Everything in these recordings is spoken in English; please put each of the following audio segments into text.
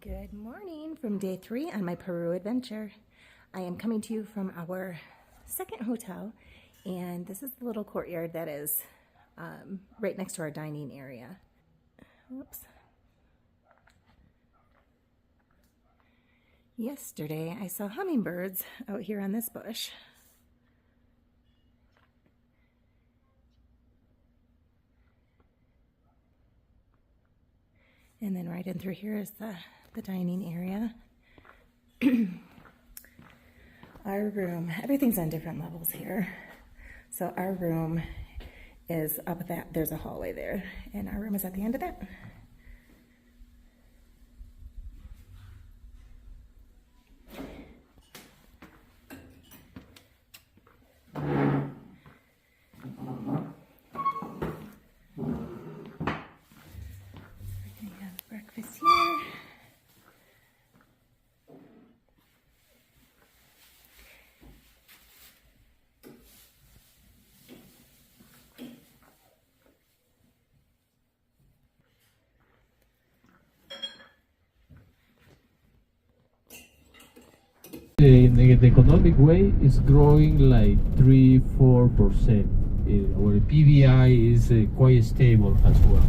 Good morning from day 3 on my Peru adventure. I am coming to you from our second hotel, and this is the little courtyard that is right next to our dining area. Whoops. Yesterday I saw hummingbirds out here on this bush. And then right in through here is the dining area. Our room, everything's on different levels here. So our room is up that, there's a hallway there, and our room is at the end of that. Breakfast here. The economic way is growing like 3-4%. Our PBI is quite stable as well.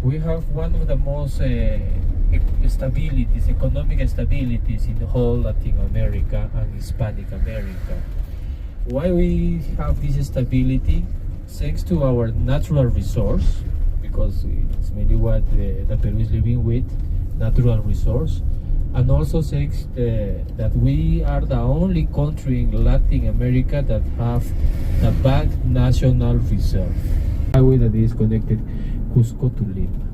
We have one of the most stabilities, economic stabilities in the whole Latin America and Hispanic America. Why we have this stability? Thanks to our natural resource, because it's mainly what the Peru is living with, natural resource, and also thanks that we are the only country in Latin America that have the bank national reserve. Highway that is connected Cusco to Lima.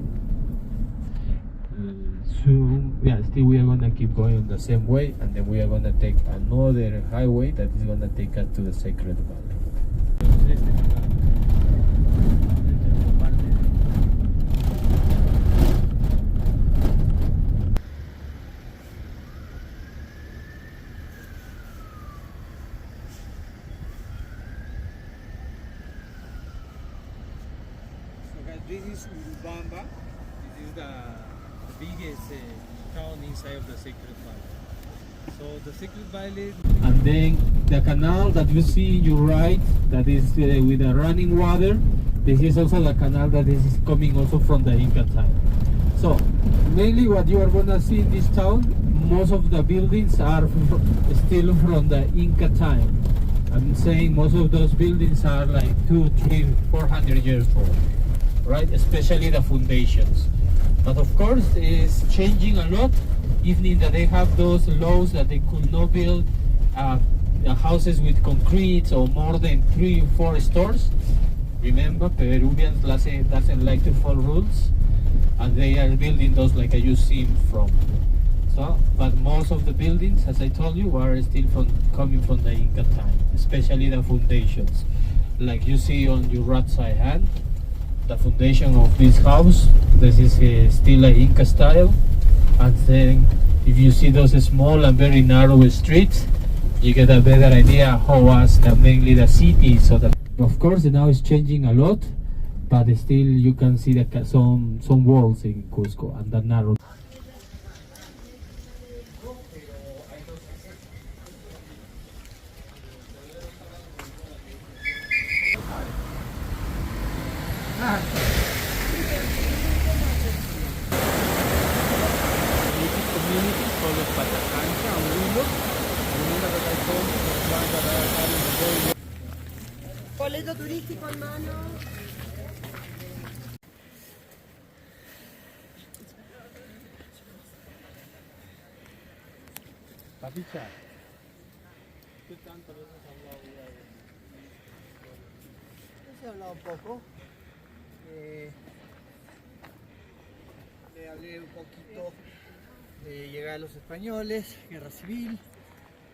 Soon, still we are gonna keep going on the same way, and then we are gonna take another highway that is gonna take us to the Sacred Valley. This is Urubamba. This is the biggest town inside of the Sacred Valley. So the Sacred Valley. And then the canal that you see your right, that is with the running water. This is also the canal that is coming also from the Inca time. So mainly what you are gonna see in this town, most of the buildings are still from the Inca time. I'm saying most of those buildings are like 200, 300, 400 years old. Right, especially the foundations. But of course, it's changing a lot, even that they have those laws that they could not build houses with concrete or more than 3 or 4 stores. Remember, Peruvians doesn't like to follow rules, and they are building those like you see from. So, but most of the buildings, as I told you, are still coming from the Inca time, especially the foundations, like you see on your right side hand. The foundation of this house, this is still an Inca style, and then if you see those small and very narrow streets, you get a better idea how was mainly the city. So that, of course, now it's changing a lot, but still you can see some walls in Cusco and the narrow. Boleto turístico en mano. Papicha. Se ha hablado un poco. Le hablé un poquito de llegada de los españoles, guerra civil.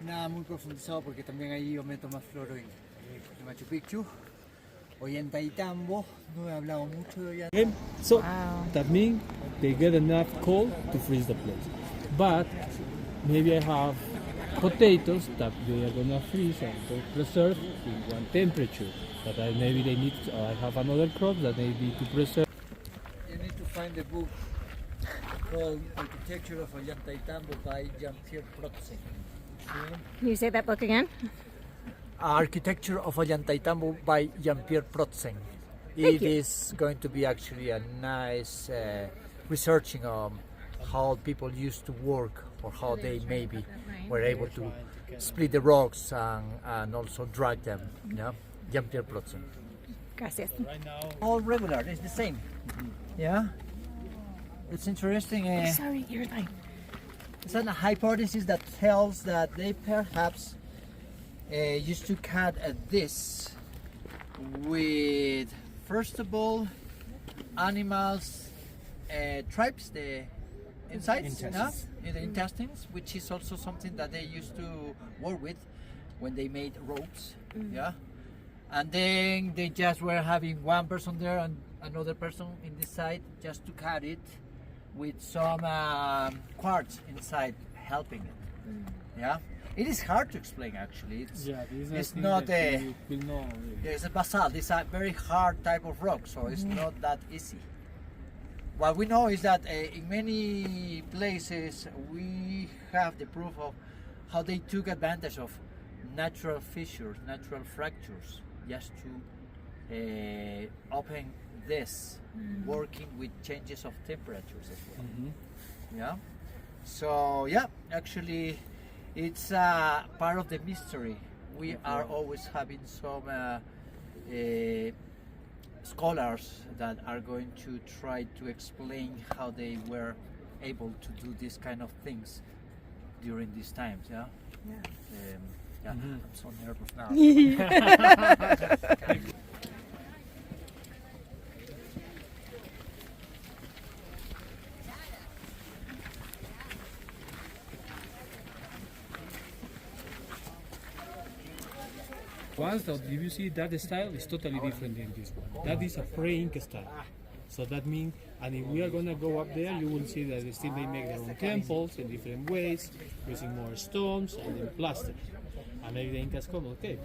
Nada muy profundizado porque también ahí yo meto más floro en Machu Picchu. Ollantaytambo, no he hablado mucho de Ollantaytambo. So that means they get enough cold to freeze the place. But maybe I have potatoes that they are gonna freeze and preserve in one temperature. But maybe they need. I have another crop that they need to preserve. You need to find the book called Architecture of Ollantaytambo by Jean-Pierre Protzen. Can you say that book again? Architecture of Ollantaytambo by Jean-Pierre Protzen. It is going to be actually a nice researching on how people used to work, or how they maybe were able to split the rocks and also drag them. Yeah, Jean-Pierre Protzen. Gracias. All regular, it's the same. Yeah, it's interesting. Sorry, you're fine. It's a hypothesis that tells that they perhaps used to cut this with, first of all, animals, tribes, the insides, the intestines, which is also something that they used to work with when they made ropes. Yeah, and then they just were having one person there and another person in this side just to cut it with some quartz inside helping it. Yeah, it is hard to explain actually. It's not it's a basalt. It's a very hard type of rock, so it's not that easy. What we know is that in many places we have the proof of how they took advantage of natural fissures, natural fractures, just to open this, working with changes of temperatures as well. Yeah. So yeah, actually, it's part of the mystery. We are always having some scholars that are going to try to explain how they were able to do this kind of things during these times. Yeah. Yeah. I'm so nervous now. Once that if you see that style is totally different than this one. That is a pre-Inca style. So that means, and if we are gonna go up there, you will see that still they make their own temples in different ways, using more stones and then plaster. And maybe the Incas come, okay,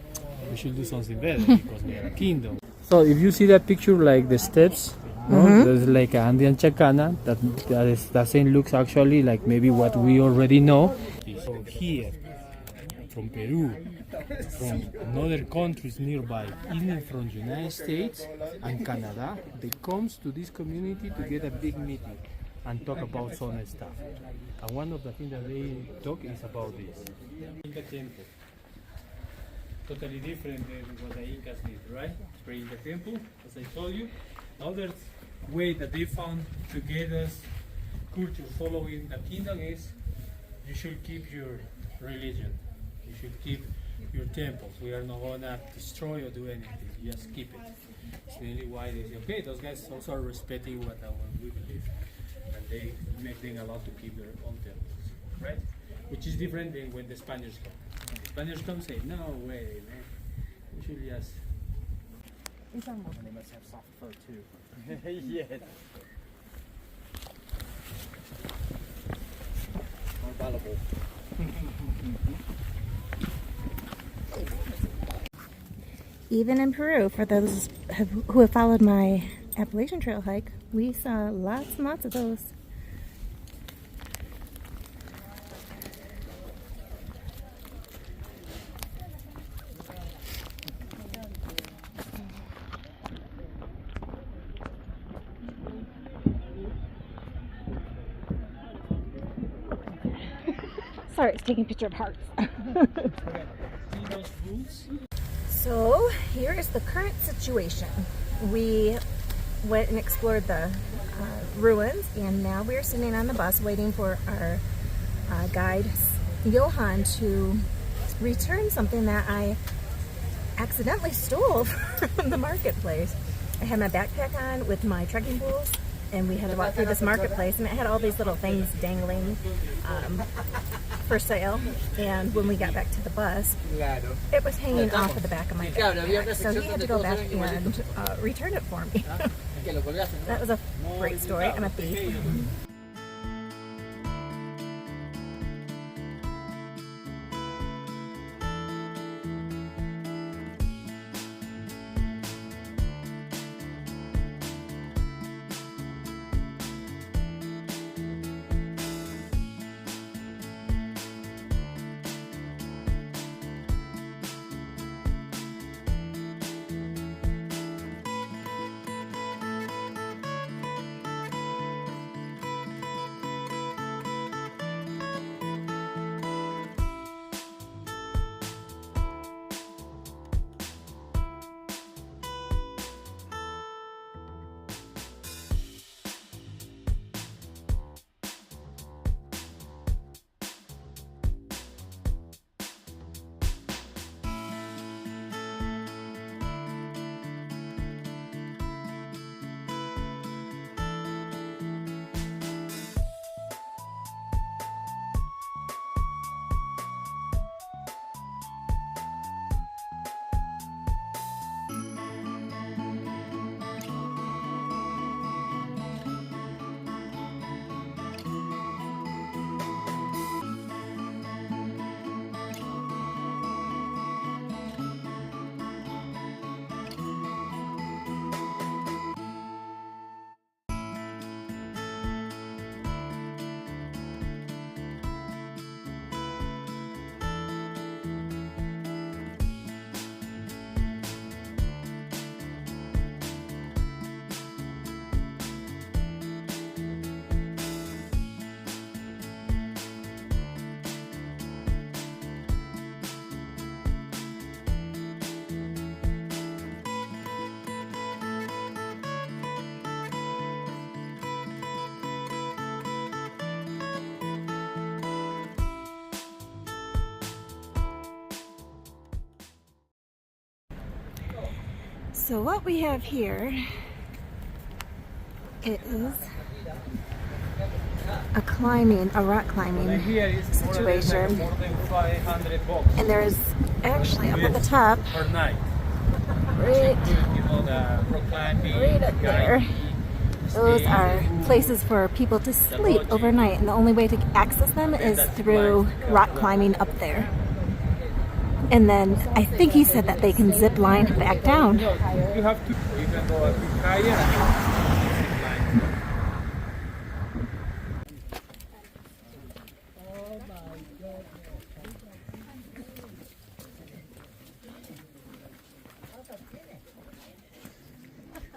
we should do something better because we are a kingdom. So if you see that picture, like the steps, no? There's like an Andean chacana that same looks actually like maybe what we already know. So here, from Peru, from other countries nearby, even from the United States and Canada, they comes to this community to get a big meeting and talk about some stuff. And one of the things that they talk is about this. Inca temple. Totally different than what the Incas did, right? Pre-Inca temple, as I told you. Another way that they found to get us culture following the kingdom is you should keep your religion. You should keep your temples. We are not gonna destroy or do anything. Just keep it. It's mainly why they say, okay, those guys also are respecting what we believe, and they make them allowed to keep their own temples, right? Which is different than when the Spaniards come. When the Spaniards come, say, no way, man. We should just. They must have soft fur too. Yes. More valuable. Even in Peru, for those who have followed my Appalachian Trail hike, we saw lots and lots of those. Sorry, it's taking a picture of hearts. See those rules? So here is the current situation. We went and explored the ruins, and now we're sitting on the bus waiting for our guide Johan to return something that I accidentally stole from the marketplace. I had my backpack on with my trekking poles, and we had to walk through this marketplace, and it had all these little things dangling for sale. And when we got back to the bus, it was hanging off of the back of my backpack. So he had to go back and return it for me. That was a great story. I'm a thief. So what we have here is a rock climbing situation. And there's actually up at the top, right up there, those are places for people to sleep overnight, and the only way to access them is through rock climbing up there. And then I think he said that they can zip line back down. You have to, you can go a bit higher and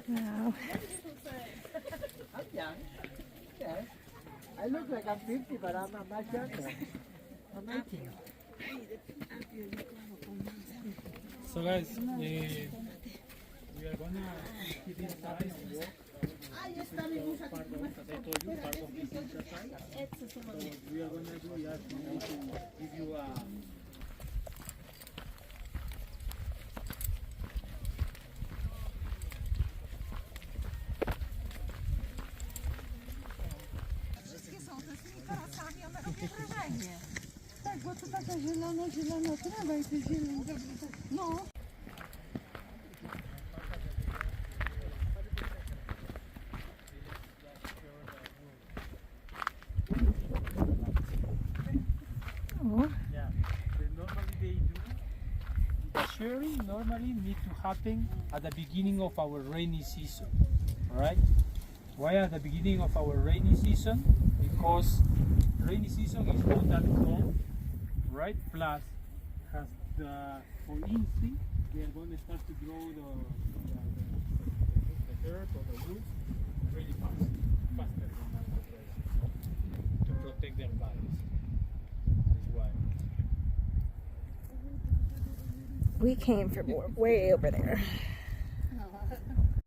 Wow. I'm young. Yes. I look like I'm 50, but I'm much younger. I'm 18. So guys, we are gonna keep inside and walk. Part of, as I told you, part of this exercise. So what we are gonna do is to give you a Tak, bo to taka zielona trawa i to zieleń dobrze. No. Yeah, normally they do. The shearing normally need to happen at the beginning of our rainy season, right? Why at the beginning of our rainy season? Because rainy season is not that cold, right? Plus, has for instinct, they are going to start to grow the earth or the roots really fast, faster than natural races, to protect their bodies. That's why. We came from way over there.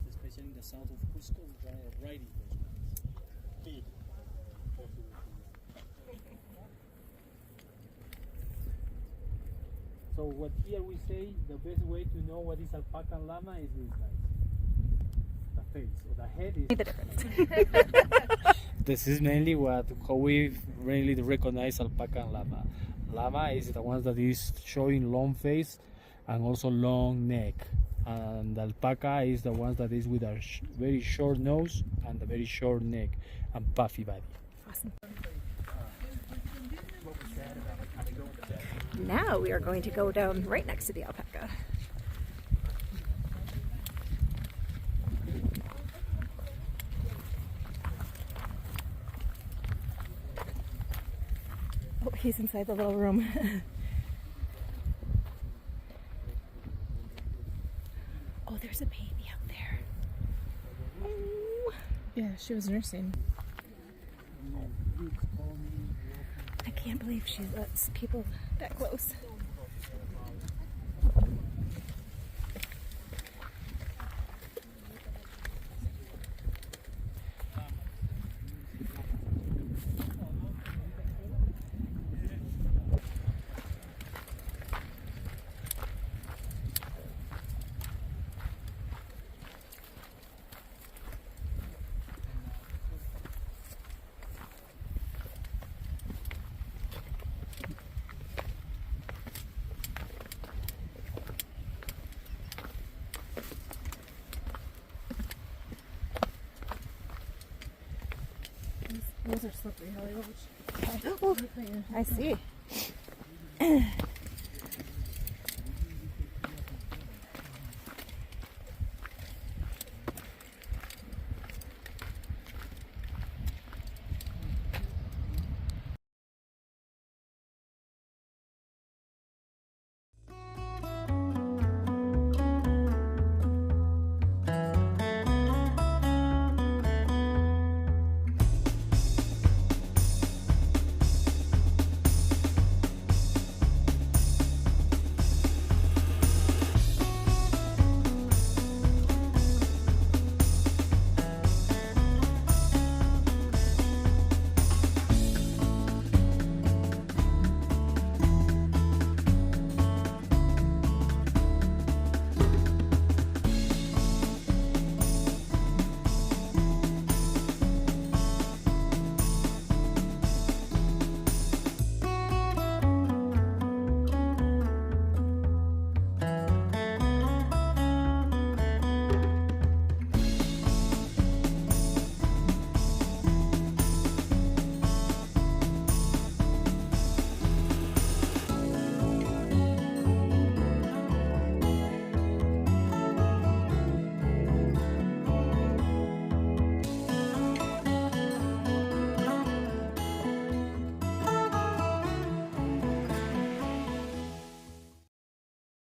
Especially in the south of Cusco, we are riding those ones. Big. So what here we say, the best way to know what is alpaca and llama is this, guys. The face or the head is. The difference. This is mainly how we really recognize alpaca and llama. Llama is the one that is showing long face and also long neck, and alpaca is the one that is with a very short nose and a very short neck and puffy body. Awesome. Now we are going to go down right next to the alpaca. Oh, he's inside the little room. Oh, there's a baby out there. Oh. Yeah, she was nursing. I can't believe she lets people that close. Those are slippery, Holly. Oh, I see.